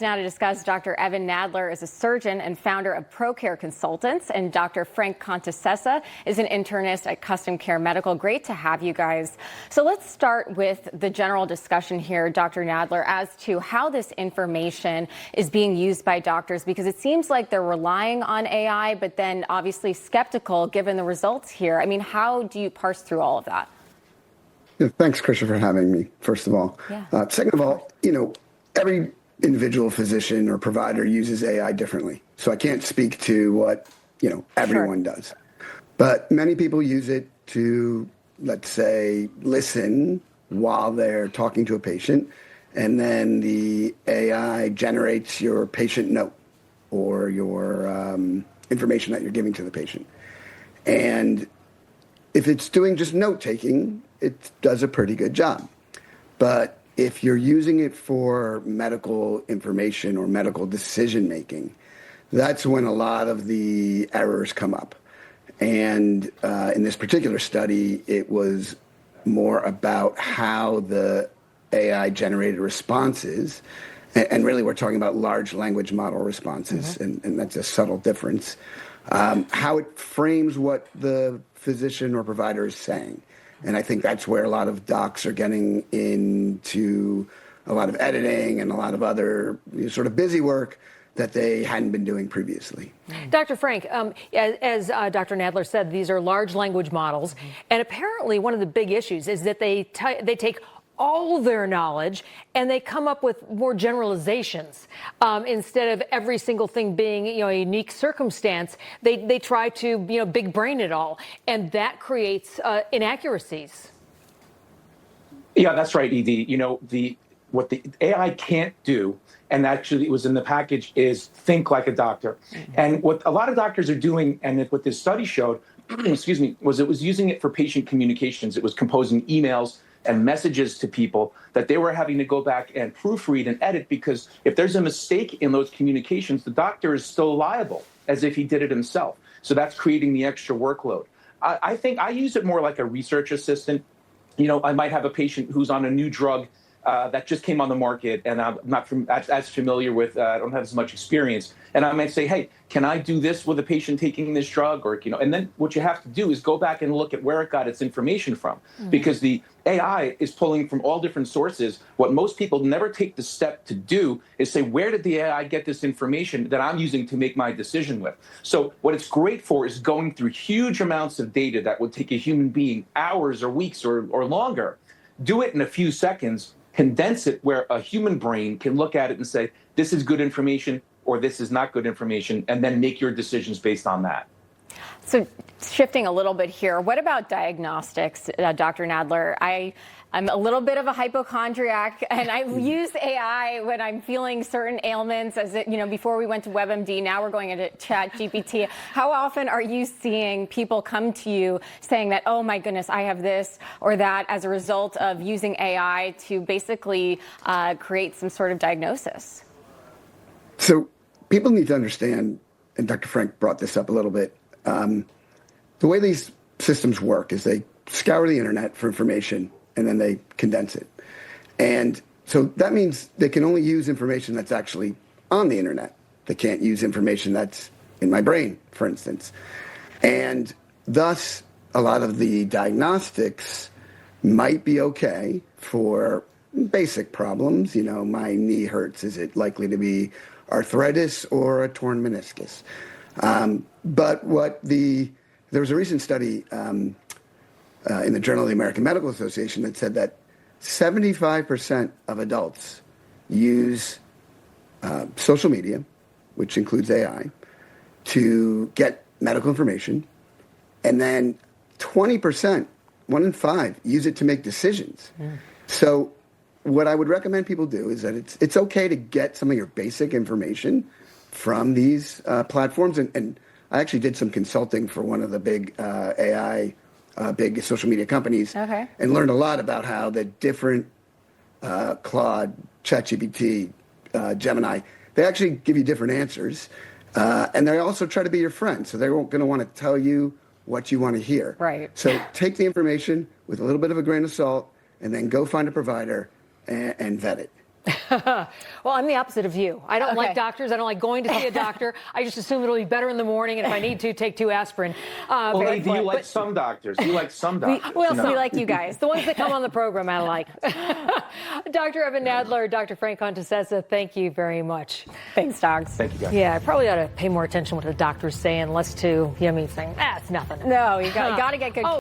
Now to discuss, Dr. Evan Nadler is a surgeon and founder of ProCare Consultants, and Dr. Frank Contessessa is an internist at Custom Care Medical. Great to have you guys. So let's start with the general discussion here, Dr. Nadler, as to how this information is being used by doctors, because it seems like they're relying on AI, but then obviously skeptical given the results here. I mean, how do you parse through all of that? Yeah, thanks, Krisha, for having me, first of all. Yeah. Second of all, every individual physician or provider uses AI differently. So I can't speak to what, everyone does. But many people use it to, let's say, listen while they're talking to a patient, and then the AI generates your patient note or your information that you're giving to the patient. And if it's doing just note-taking, it does a pretty good job. But if you're using it for medical information or medical decision-making, that's when a lot of the errors come up. And in this particular study, it was more about how the AI-generated responses, and really we're talking about large language model responses, and that's a subtle difference, how it frames what the physician or provider is saying. And I think that's where a lot of docs are getting into a lot of editing and a lot of other sort of busy work that they hadn't been doing previously. Dr. Frank, as Dr. Nadler said, these are large language models. And apparently one of the big issues is that they take all their knowledge and they come up with more generalizations instead of every single thing being a unique circumstance. They try to big brain it all, and that creates inaccuracies. Yeah, that's right, Edie. What the AI can't do, and actually it was in the package, is think like a doctor. And what a lot of doctors are doing, and what this study showed, excuse me, was it was using it for patient communications. It was composing emails and messages to people that they were having to go back and proofread and edit, because if there's a mistake in those communications, the doctor is still liable as if he did it himself. So that's creating the extra workload. I think I use it more like a research assistant. I might have a patient who's on a new drug that just came on the market, and I'm not as familiar with, I don't have as much experience. And I might say, hey, can I do this with a patient taking this drug? Or, and then what you have to do is go back and look at where it got its information from, because the AI is pulling from all different sources. What most people never take the step to do is say, where did the AI get this information that I'm using to make my decision with? So what it's great for is going through huge amounts of data that would take a human being hours or weeks or longer. Do it in a few seconds, condense it where a human brain can look at it and say, this is good information or this is not good information, and then make your decisions based on that. So shifting a little bit here, what about diagnostics, Dr. Nadler? I'm a little bit of a hypochondriac, and I use AI when I'm feeling certain ailments. Before we went to WebMD, now we're going into chatgpt. How often are you seeing people come to you saying that, oh my goodness, I have this or that, as a result of using AI to basically create some sort of diagnosis? So people need to understand, and Dr. Frank brought this up a little bit, the way these systems work is they scour the internet for information, and then they condense it. And so that means they can only use information that's actually on the internet. They can't use information that's in my brain, for instance. And thus, a lot of the diagnostics might be okay for basic problems. My knee hurts. Is it likely to be arthritis or a torn meniscus? But there was a recent study in the Journal of the American Medical Association that said that 75% of adults use social media, which includes AI, to get medical information, and then 20%, 1 in 5, use it to make decisions. So what I would recommend people do is that it's okay to get some of your basic information from these platforms. And I actually did some consulting for one of the big AI, big social media companies, and learned a lot about how the different Claude, ChatGPT, Gemini, they actually give you different answers. And they also try to be your friend. So they're going to want to tell you what you want to hear. Right. So take the information with a little bit of a grain of salt, and then go find a provider and vet it. Well, I'm the opposite of you. I don't Okay. like doctors. I don't like going to see a doctor. I just assume it'll be better in the morning, and if I need to, take 2 aspirin. Well, Very Eve, you fun. like But some doctors. You like some doctors. well, you know? We like you guys. the ones that come on the program, I like. Dr. Evan Nadler, Dr. Frank Contessessa, thank you very much. Thanks, dogs. Thank you, guys. Yeah, I probably ought to pay more attention to what the doctor's saying, less to me saying, it's nothing. No, you got to get good.